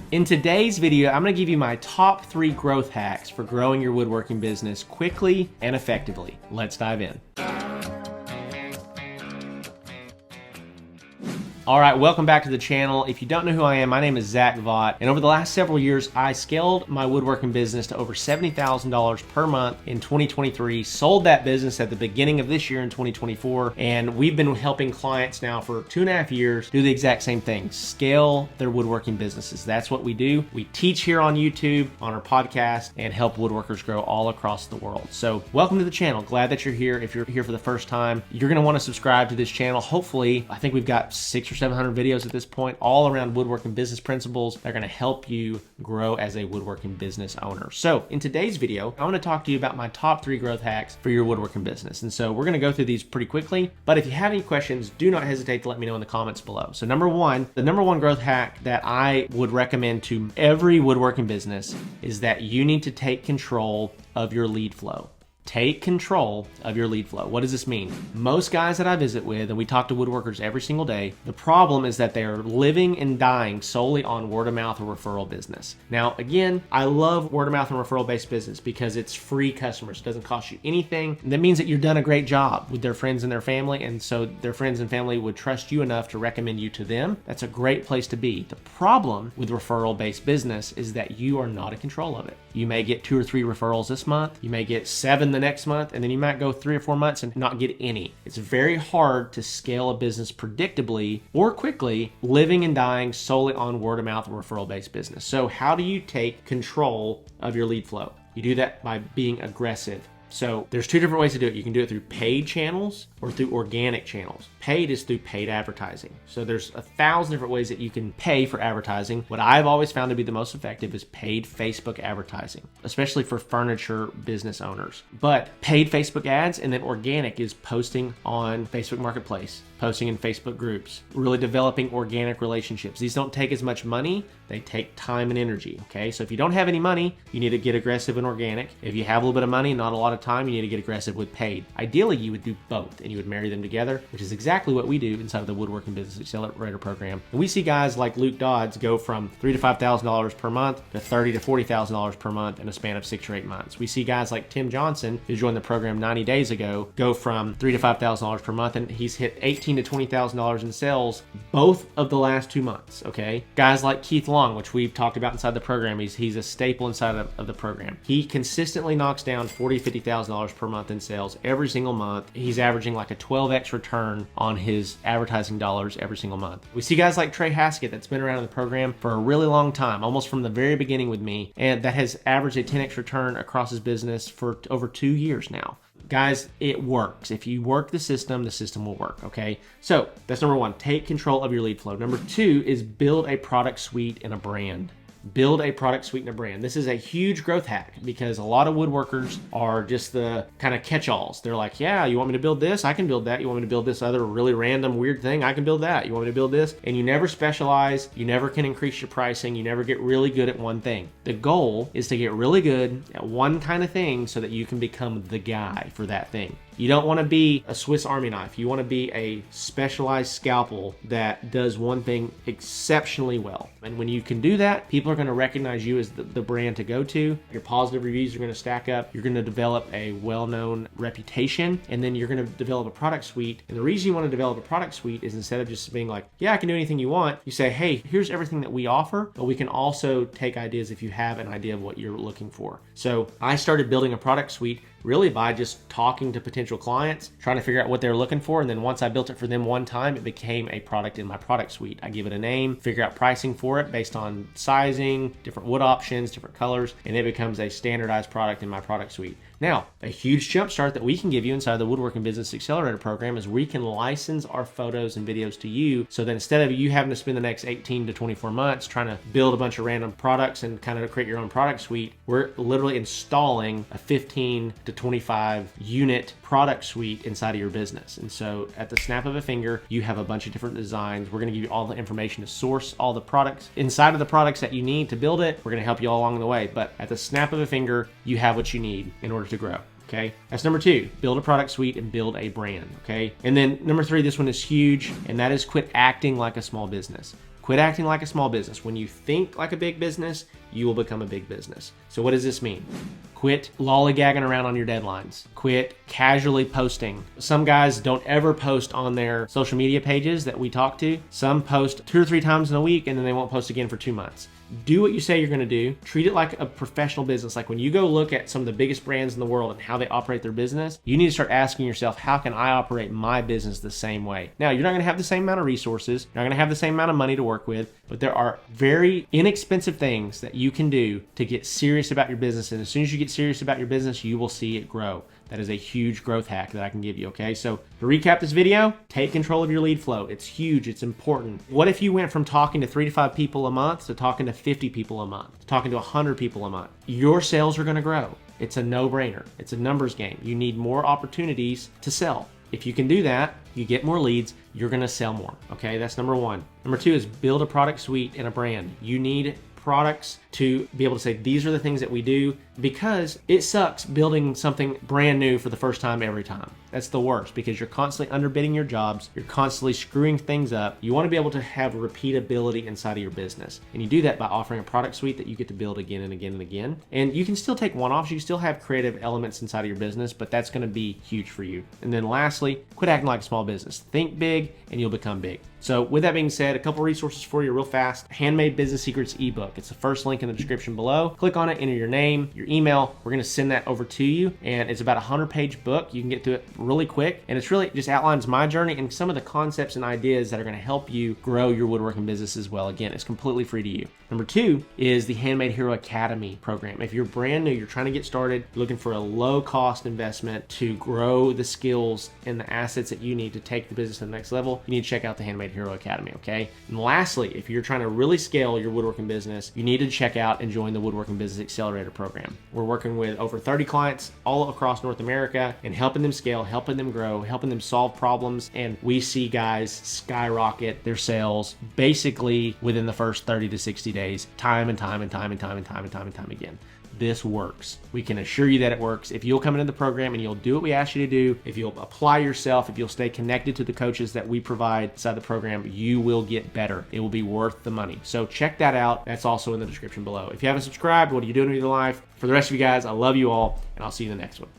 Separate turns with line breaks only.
In today's video, I'm going to give you my top 3 growth hacks for growing your woodworking business quickly and effectively. Let's dive in. All right, welcome back to the channel. If you don't know who I am, my name is Zach Vaught, and over the last several years, I scaled my woodworking business to over $70,000 per month in 2023, sold that business at the beginning of this year in 2024, and we've been helping clients now for 2.5 years do the exact same thing, scale their woodworking businesses. That's what we do. We teach here on YouTube, on our podcast, and help woodworkers grow all across the world. So welcome to the channel. Glad that you're here. If you're here for the first time, you're gonna wanna subscribe to this channel. Hopefully, I think we've got 600 or 700 videos at this point, all around woodworking business principles that are going to help you grow as a woodworking business owner. So in today's video, I want to talk to you about my top 3 growth hacks for your woodworking business. And so we're going to go through these pretty quickly, but if you have any questions, do not hesitate to let me know in the comments below. So the number one growth hack that I would recommend to every woodworking business is that you need to take control of your lead flow. Take control of your lead flow. What does this mean? Most guys that I visit with, and we talk to woodworkers every single day, the problem is that they are living and dying solely on word of mouth or referral business. Now, again, I love word of mouth and referral based business because it's free customers. It doesn't cost you anything. And that means that you've done a great job with their friends and their family, and so their friends and family would trust you enough to recommend you to them. That's a great place to be. The problem with referral based business is that you are not in control of it. You may get 2 or 3 referrals this month. You may get 7 the next month, and then you might go 3 or 4 months and not get any. It's very hard to scale a business predictably or quickly, living and dying solely on word of mouth and referral based business. So how do you take control of your lead flow? You do that by being aggressive. So there's 2 different ways to do it. You can do it through paid channels or through organic channels. Paid is through paid advertising. So there's 1,000 different ways that you can pay for advertising. What I've always found to be the most effective is paid Facebook advertising, especially for furniture business owners. But paid Facebook ads, and then organic is posting on Facebook Marketplace, posting in Facebook groups, really developing organic relationships. These don't take as much money, they take time and energy, okay? So if you don't have any money, you need to get aggressive in organic. If you have a little bit of money and not a lot of time, you need to get aggressive with paid. Ideally, you would do both and you would marry them together, which is exactly what we do inside of the Woodworking Business Accelerator program. And we see guys like Luke Dodds go from $3,000 to $5,000 per month to $30,000 to $40,000 per month in a span of 6 or 8 months. We see guys like Tim Johnson, who joined the program 90 days ago, go from $3,000 to $5,000 per month, and he's hit $18,000 to $20,000 in sales both of the last 2 months, okay? Guys like Keith Long, which we've talked about inside the program, he's a staple inside of the program. He consistently knocks down $40,000 to $50,000 per month in sales every single month. He's averaging like a 12x return on his advertising dollars every single month. We see guys like Trey Haskett that's been around in the program for a really long time, almost from the very beginning with me, and that has averaged a 10x return across his business for over 2 years now. Guys, it works. If you work the system will work, okay? So that's number 1, take control of your lead flow. Number 2 is build a product suite and a brand. Build a product suite and a brand. This is a huge growth hack because a lot of woodworkers are just the kind of catch-alls. They're like, yeah, you want me to build this? I can build that. You want me to build this other really random weird thing? I can build that. You want me to build this? And you never specialize. You never can increase your pricing. You never get really good at one thing. The goal is to get really good at one kind of thing so that you can become the guy for that thing. You don't want to be a Swiss Army knife. You want to be a specialized scalpel that does one thing exceptionally well. And when you can do that, people are going to recognize you as the brand to go to. Your positive reviews are going to stack up. You're going to develop a well-known reputation, and then you're going to develop a product suite. And the reason you want to develop a product suite is instead of just being like, yeah, I can do anything you want, you say, hey, here's everything that we offer, but we can also take ideas if you have an idea of what you're looking for. So I started building a product suite really by just talking to potential clients, trying to figure out what they're looking for. And then once I built it for them one time, it became a product in my product suite. I give it a name, figure out pricing for it based on sizing, different wood options, different colors, and it becomes a standardized product in my product suite. Now, a huge jump start that we can give you inside the Woodworking Business Accelerator program is we can license our photos and videos to you so that instead of you having to spend the next 18 to 24 months trying to build a bunch of random products and kind of create your own product suite, we're literally installing a 15 to 25 unit product suite inside of your business. And so at the snap of a finger, you have a bunch of different designs. We're going to give you all the information to source all the products inside of the products that you need to build it. We're going to help you all along the way. But at the snap of a finger, you have what you need in order to grow. Okay, that's number 2, build a product suite and build a brand. Okay, and then number 3, this one is huge, and that is quit acting like a small business. Quit acting like a small business. When you think like a big business, you will become a big business. So what does this mean? Quit lollygagging around on your deadlines. Quit casually posting. Some guys don't ever post on their social media pages that we talk to. Some post 2 or 3 times in a week and then they won't post again for 2 months. Do what you say you're gonna do. Treat it like a professional business. Like when you go look at some of the biggest brands in the world and how they operate their business, you need to start asking yourself, how can I operate my business the same way? Now, you're not gonna have the same amount of resources, you're not gonna have the same amount of money to work with, but there are very inexpensive things that you can do to get serious about your business. And as soon as you get serious about your business, you will see it grow. That is a huge growth hack that I can give you, okay? So to recap this video, take control of your lead flow. It's huge, it's important. What if you went from talking to 3 to 5 people a month to talking to 50 people a month, to talking to 100 people a month? Your sales are gonna grow. It's a no-brainer. It's a numbers game. You need more opportunities to sell. If you can do that, you get more leads, you're gonna sell more, okay? That's number 1. Number 2 is build a product suite and a brand. You need products to be able to say, these are the things that we do, because it sucks building something brand new for the first time every time. That's the worst, because you're constantly underbidding your jobs, you're constantly screwing things up. You want to be able to have repeatability inside of your business. And you do that by offering a product suite that you get to build again and again and again. And you can still take one-offs, you can still have creative elements inside of your business, but that's going to be huge for you. And then lastly, quit acting like a small business. Think big and you'll become big. So with that being said, a couple resources for you real fast. Handmade Business Secrets ebook. It's the first link in the description below. Click on it, enter your name, your email. We're going to send that over to you. And it's about a 100-page book. You can get through it really quick. And it's really just outlines my journey and some of the concepts and ideas that are going to help you grow your woodworking business as well. Again, it's completely free to you. Number 2 is the Handmade Hero Academy program. If you're brand new, you're trying to get started, looking for a low cost investment to grow the skills and the assets that you need to take the business to the next level, you need to check out the Handmade Hero Academy, okay? And lastly, if you're trying to really scale your woodworking business, you need to check out and join the Woodworking Business Accelerator program. We're working with over 30 clients all across North America and helping them scale, helping them grow, helping them solve problems. And we see guys skyrocket their sales basically within the first 30 to 60 days, time and time again. This works. We can assure you that it works. If you'll come into the program and you'll do what we ask you to do, if you'll apply yourself, if you'll stay connected to the coaches that we provide inside the program, you will get better. It will be worth the money. So check that out. That's also in the description below. If you haven't subscribed, what are you doing with your life? For the rest of you guys, I love you all, and I'll see you in the next one.